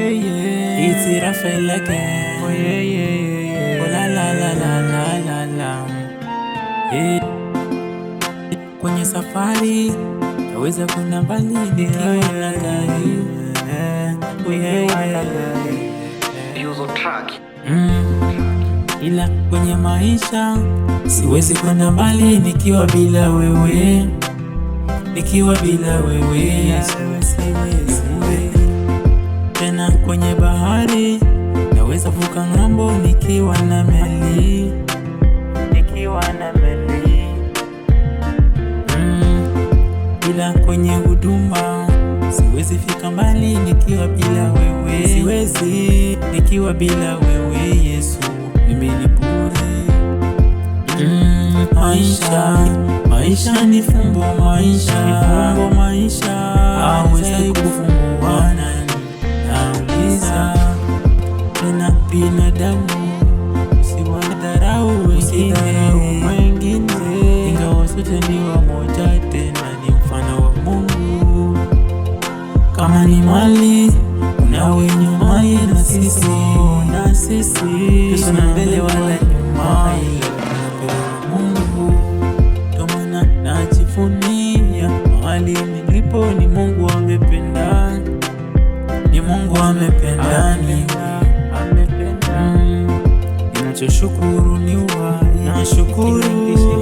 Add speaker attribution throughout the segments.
Speaker 1: It's Raphael again. Oh yeah, yeah, yeah. Oh la la la la la la la. Kwenye safari naweza kwenda mbali nikiwa na gari. Ila kwenye maisha siwezi kwenda mbali nikiwa bila wewe, nikiwa bila wewe. Tena kwenye bahari naweza vuka ng'ambo nikiwa na meli, nikiwa na meli. Ila kwenye huduma siwezi fika mbali nikiwa bila wewe, siwezi nikiwa bila wewe Yesu, mimi ni bure. Maisha ni fumbo, maisha ni fumbo, maisha hawezi kufungua. Nauliza tena binadamu, usiwadharau wengine, ingawa sote ni wamoja, tena ni mfano wa Mungu. Kama ni mali unawe nyuma na sisi Yesu na mbele wala nyuma, ila Mungu. Ndio maana najivunia mahali nilipo, ni Mungu amependa, ni Mungu amependa, ninachoshukuru ni uhai, nashukuru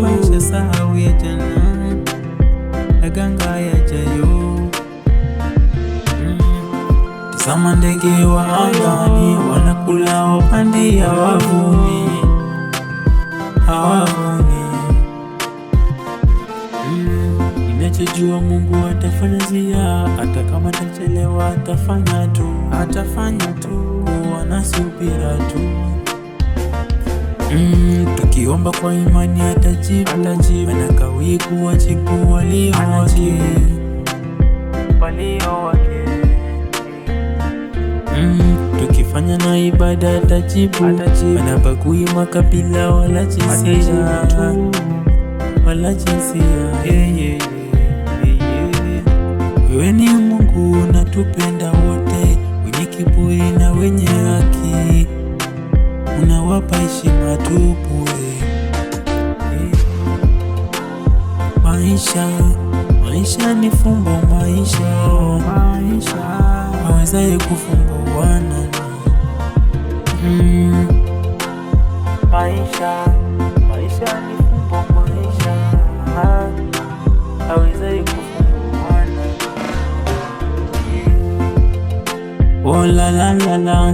Speaker 1: maisha, sahau ya jana na ganga yajayo. Tazama ndege wa angani wanakula wapande hawavuni, hawavuni. Ninachojua Mungu atafanya njia, hata kama atachelewa atafanya tu, atafanya tu, kuwa subira tu. Tukiomba kwa imani atajibu, anakawii kuwajibu walio wake, walio wake. Tukifanya na ibada atajibu, anabagui makabila wala jinsia, wala jinsia. Wewe ni Mungu unatupenda wote, wenye kiburi na wenye haki, unawapa heshima tu bure. Maisha ni fumbo, maisha hawezaye kufumbua nani? Maisha ni fumbo, maisha hawezaye kufumbua nani? Oh la la la la,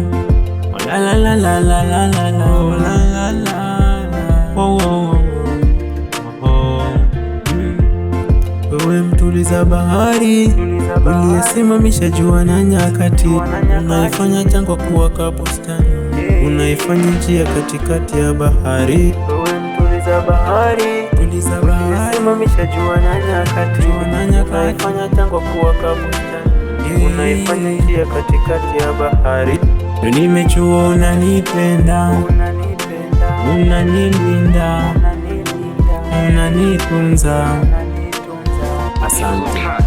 Speaker 1: oh la la la la la la la la, oh la la la, oh oh oh. Wewe mtuliza bahari, uliyesimamisha jua na nyakati, unaifanya jangwa kuwa bustani, unaifanya njia katikati ya bahari. Wewe mtuliza bahari, uliyesimamisha jua na nyakati, unaifanya jangwa kuwa bustani, unaifanya njia katikati ya bahari. Nimejua unanipenda, unanilinda, unanitunza. Asante.